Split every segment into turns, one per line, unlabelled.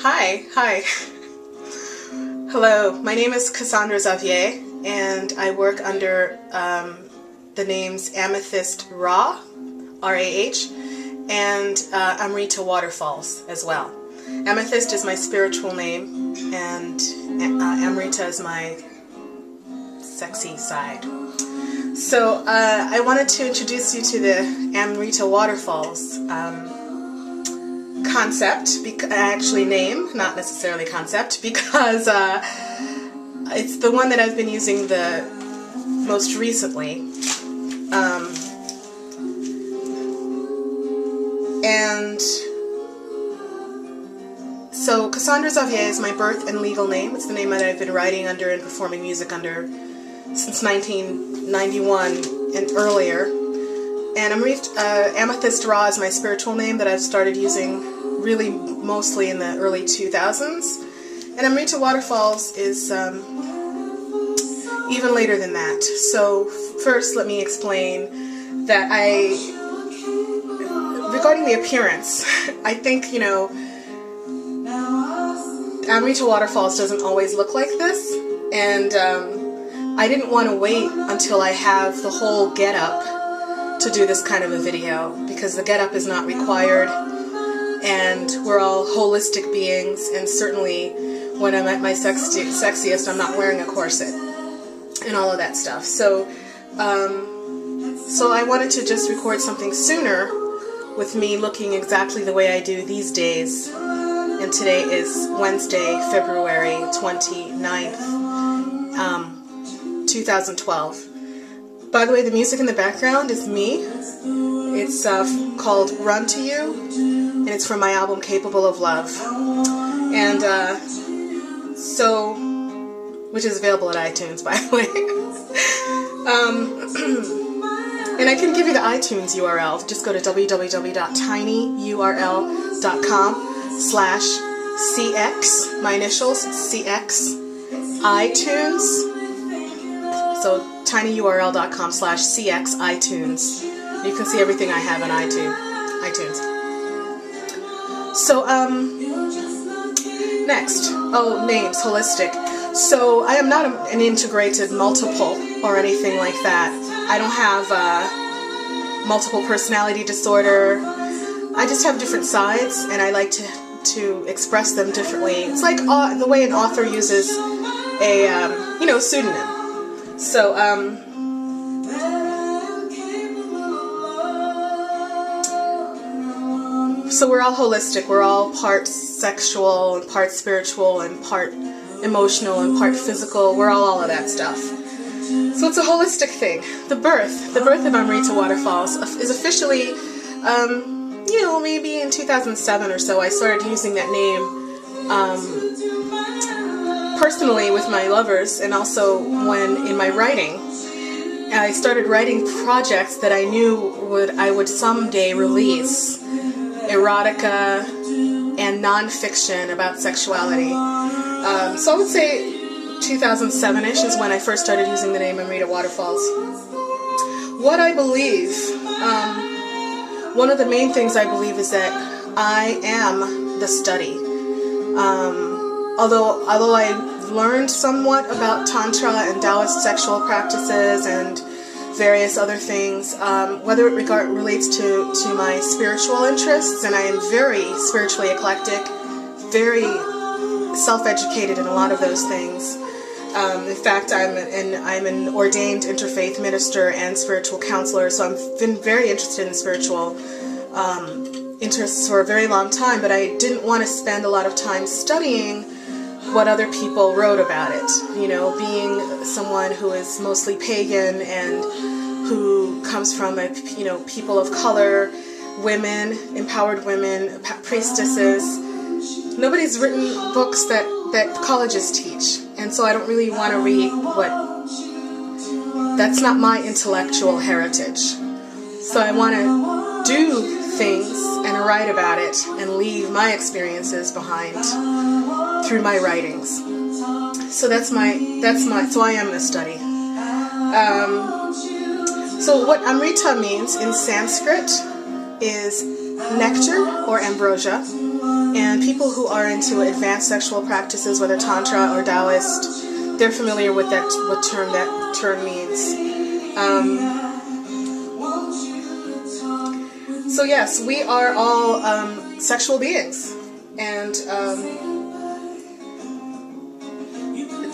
Hi. Hello, my name is Cassendre Xavier, and I work under the names Amethyst Ra, R-A-H, and Amrita Waterfalls as well. Amethyst is my spiritual name, and Amrita is my sexy side. So I wanted to introduce you to the Amrita Waterfalls concept, actually name, not necessarily concept, because it's the one that I've been using the most recently. And so Cassendre Xavier is my birth and legal name. It's the name that I've been writing under and performing music under since 1991 and earlier. And Amethyst Ra is my spiritual name that I've started using really mostly in the early 2000s. And Amrita Waterfalls is even later than that. So first let me explain that regarding the appearance, I think, Amrita Waterfalls doesn't always look like this, and I didn't want to wait until I have the whole get-up to do this kind of a video, because the get-up is not required, and we're all holistic beings, and certainly when I'm at my sexiest, I'm not wearing a corset and all of that stuff. So I wanted to just record something sooner with me looking exactly the way I do these days. And today is Wednesday, February 29th, 2012. By the way, the music in the background is me. It's called Run to You, and it's from my album Capable of Love. And which is available at iTunes, by the way. And I can give you the iTunes URL. Just go to www.tinyurl.com/CX, my initials, CX, iTunes. So tinyurl.com/CX iTunes. You can see everything I have on iTunes. So, next. Oh, names, holistic. So I am not an integrated multiple or anything like that. I don't have multiple personality disorder. I just have different sides, and I like to express them differently. It's like the way an author uses a pseudonym. So so we're all holistic. We're all part sexual and part spiritual and part emotional and part physical. We're all of that stuff. So it's a holistic thing. The birth of Amrita Waterfalls is officially, maybe in 2007 or so. I started using that name personally with my lovers, and also when in my writing. I started writing projects that I knew I would someday release, erotica and non-fiction about sexuality. So I would say 2007-ish is when I first started using the name Amrita Waterfalls. What I believe, one of the main things I believe is that I am the study. Although I learned somewhat about Tantra and Taoist sexual practices and various other things, whether it relates to my spiritual interests, and I am very spiritually eclectic, very self-educated in a lot of those things. In fact, I'm an ordained interfaith minister and spiritual counselor, so I've been very interested in spiritual interests for a very long time, but I didn't want to spend a lot of time studying what other people wrote about it. Being someone who is mostly pagan and who comes from people of color, women, empowered women, priestesses. Nobody's written books that colleges teach, and so I don't really want to read that's not my intellectual heritage. So I want to do things and write about it and leave my experiences behind through my writings. So so I am the study. So what Amrita means in Sanskrit is nectar or ambrosia, and people who are into advanced sexual practices, whether Tantra or Taoist, they're familiar with what term means. So yes, we are all sexual beings, and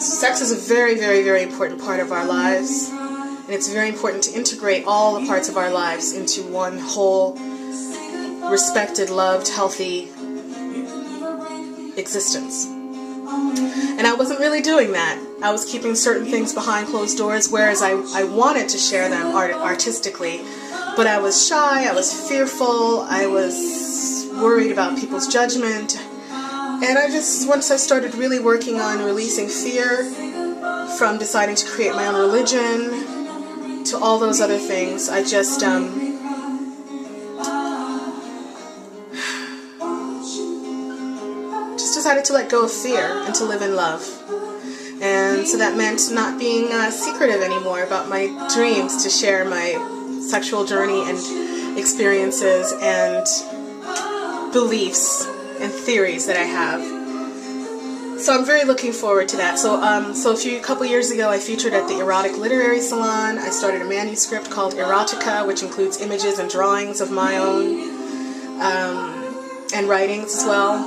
sex is a very, very, very important part of our lives, and it's very important to integrate all the parts of our lives into one whole, respected, loved, healthy existence. And I wasn't really doing that. I was keeping certain things behind closed doors, whereas I wanted to share them artistically, but I was shy, I was fearful, I was worried about people's judgment. And once I started really working on releasing fear, from deciding to create my own religion, to all those other things, I just decided to let go of fear and to live in love. And so that meant not being secretive anymore about my dreams, to share my sexual journey and experiences and beliefs and theories that I have. So I'm very looking forward to that. So a couple years ago, I featured at the Erotic Literary Salon. I started a manuscript called Erotica, which includes images and drawings of my own, and writings as well.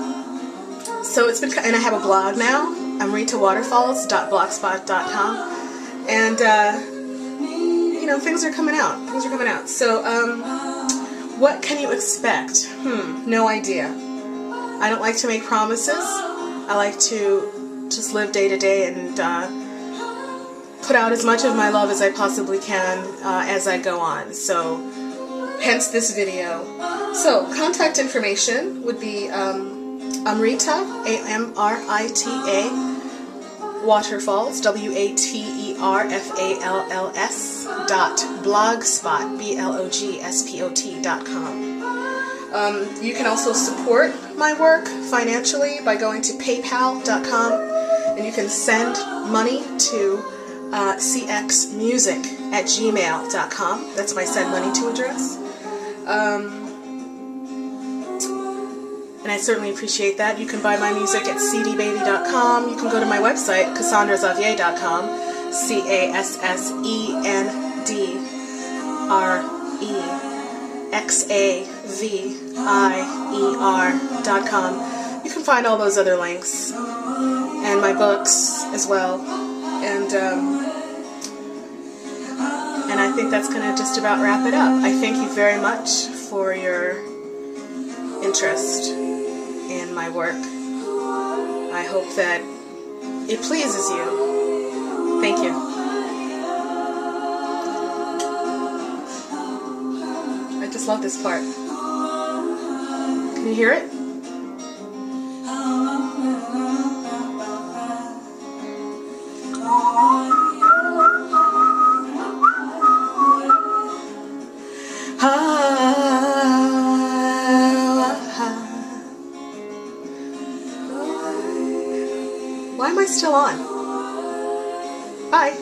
So it's been, and I have a blog now, amritawaterfalls.blogspot.com, and things are coming out. So what can you expect? No idea. I don't like to make promises. I like to just live day to day and put out as much of my love as I possibly can as I go on. So hence this video. So contact information would be Amrita, Amrita, Waterfalls, WATERFALLS .blogspot, BLOGSPOT.com. You can also support my work financially by going to PayPal.com, and you can send money to cxmusic@gmail.com. That's my send money to address. And I certainly appreciate that. You can buy my music at cdbaby.com. You can go to my website, CassandreXavier.com, CassandreXavier.com. You can find all those other links, and my books as well. And I think that's going to just about wrap it up. I thank you very much for your interest in my work. I hope that it pleases you. Thank you. I just love this part. Can you hear it? Why am I still on? Bye.